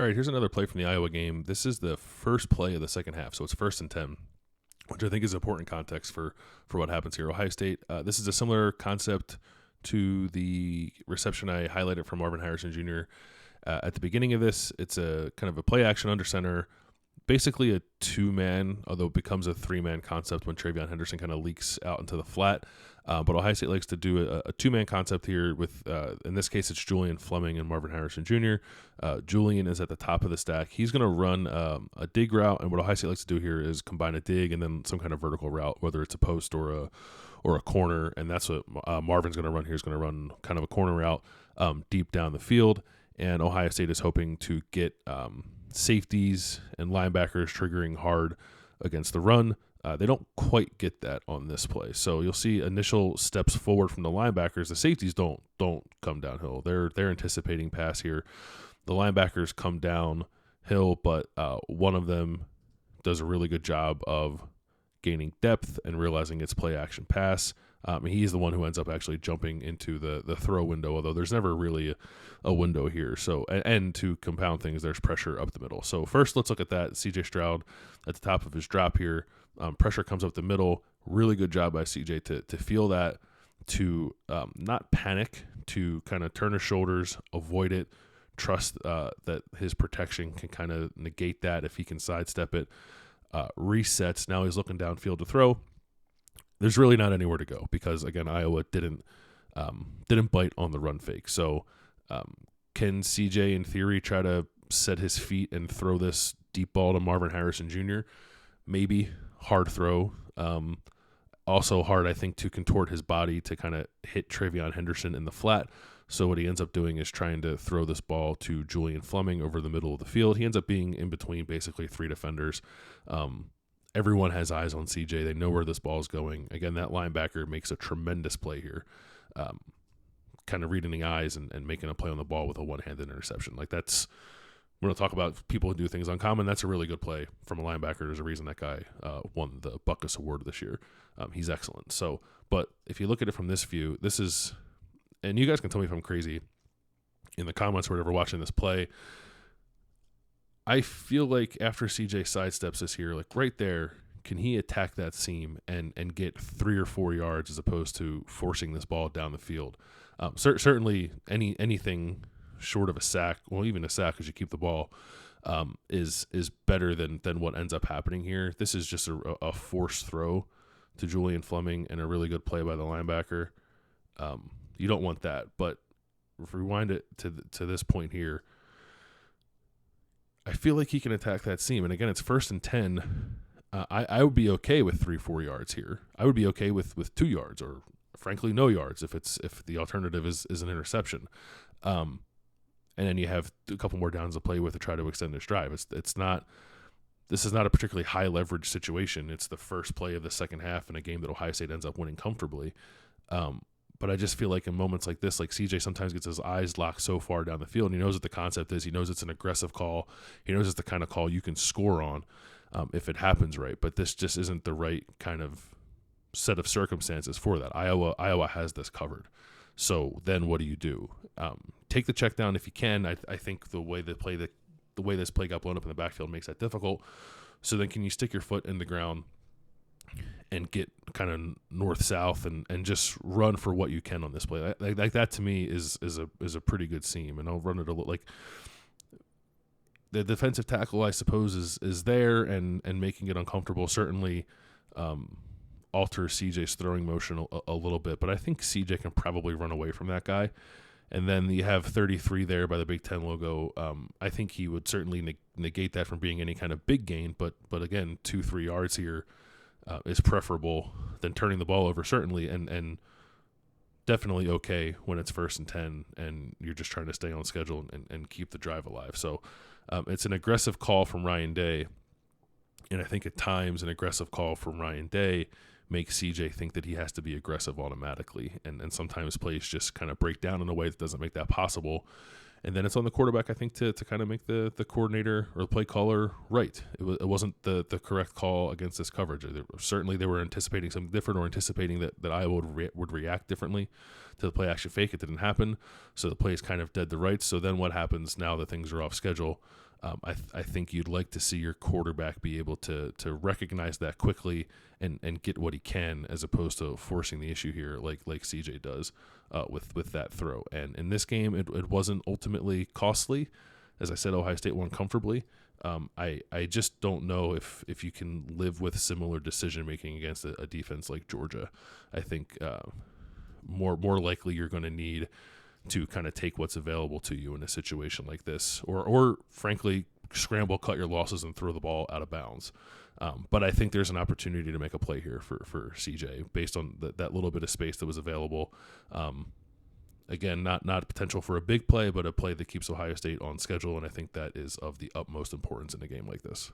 All right, here's another play from the Iowa game. This is the first play of the second half, so it's 1st and 10, which I think is important context for what happens here. Ohio State, this is a similar concept to the reception I highlighted from Marvin Harrison Jr. At the beginning of this. It's a kind of a play action under center, basically a two-man, although it becomes a three-man concept when Travion Henderson kind of leaks out into the flat. But Ohio State likes to do a two-man concept here with, in this case, it's Julian Fleming and Marvin Harrison Jr. Julian is at the top of the stack. He's going to run a dig route, and what Ohio State likes to do here is combine a dig and then some kind of vertical route, whether it's a post or a corner, and that's what Marvin's going to run here. He's going to run kind of a corner route deep down the field, and Ohio State is hoping to get safeties and linebackers triggering hard against the run. They don't quite get that on this play. So you'll see initial steps forward from the linebackers. The safeties don't come downhill. They're anticipating pass here. The linebackers come downhill, but one of them does a really good job of gaining depth and realizing it's play action pass. He's the one who ends up actually jumping into the throw window, although there's never really a window here. So, and to compound things, there's pressure up the middle. So first, let's look at that. CJ Stroud at the top of his drop here. Pressure comes up the middle. Really good job by CJ to feel that, to not panic, to kind of turn his shoulders, avoid it, trust that his protection can kind of negate that if he can sidestep it. Resets. Now he's looking downfield to throw. There's really not anywhere to go because, again, Iowa didn't bite on the run fake. So can CJ, in theory, try to set his feet and throw this deep ball to Marvin Harrison Jr.? Maybe. Hard throw. Also hard, I think, to contort his body to kind of hit Travion Henderson in the flat. So what he ends up doing is trying to throw this ball to Julian Fleming over the middle of the field. He ends up being in between basically three defenders. Everyone has eyes on CJ. They know where this ball is going. Again, that linebacker makes a tremendous play here, kind of reading the eyes and making a play on the ball with a one-handed interception. Like that's, we're going to talk about people who do things uncommon. That's a really good play from a linebacker. There's a reason that guy won the Butkus Award this year. He's excellent. So, but if you look at it from this view, this is, and you guys can tell me if I'm crazy in the comments or whatever watching this play. I feel like after CJ sidesteps this here, like right there, can he attack that seam and get 3 or 4 yards as opposed to forcing this ball down the field? Certainly anything short of a sack, well, even a sack because you keep the ball, is better than what ends up happening here. This is just a forced throw to Julian Fleming and a really good play by the linebacker. You don't want that, but if we rewind it to this point here, I feel like he can attack that seam. And again, it's 1st and 10. I would be okay with 3-4 yards here. I would be okay with 2 yards or frankly no yards if the alternative is an interception. And then you have a couple more downs to play with to try to extend this drive. This is not a particularly high leverage situation. It's the first play of the second half in a game that Ohio State ends up winning comfortably. But I just feel like in moments like this, like CJ sometimes gets his eyes locked so far down the field, and he knows what the concept is. He knows it's an aggressive call. He knows it's the kind of call you can score on if it happens right. But this just isn't the right kind of set of circumstances for that. Iowa has this covered. So then what do? Take the check down if you can. I think the way this play got blown up in the backfield makes that difficult. So then can you stick your foot in the ground and get kind of north-south and just run for what you can on this play? Like that to me is a pretty good seam, and I'll run it a little like the defensive tackle, I suppose, is there and making it uncomfortable certainly alters CJ's throwing motion a little bit, but I think CJ can probably run away from that guy. And then you have 33 there by the Big Ten logo. I think he would certainly negate that from being any kind of big gain, but again, 2-3 yards here is preferable than turning the ball over, certainly, and definitely okay when it's 1st and 10 and you're just trying to stay on schedule and keep the drive alive. So it's an aggressive call from Ryan Day, and I think at times an aggressive call from Ryan Day makes CJ think that he has to be aggressive automatically, and sometimes plays just kind of break down in a way that doesn't make that possible. And then it's on the quarterback, I think, to kind of make the coordinator or the play caller right. It wasn't the correct call against this coverage. Certainly they were anticipating something different or anticipating that Iowa would react differently to the play action fake. It didn't happen, so the play is kind of dead to rights. So then what happens now that things are off schedule? I think you'd like to see your quarterback be able to recognize that quickly and get what he can, as opposed to forcing the issue here like CJ does with that throw. And in this game, it wasn't ultimately costly. As I said, Ohio State won comfortably. I just don't know if you can live with similar decision making against a defense like Georgia. I think more likely you're going to need to kind of take what's available to you in a situation like this, or frankly scramble, cut your losses, and throw the ball out of bounds. But I think there's an opportunity to make a play here for CJ based on that little bit of space that was available. Again, not potential for a big play, but a play that keeps Ohio State on schedule, and I think that is of the utmost importance in a game like this.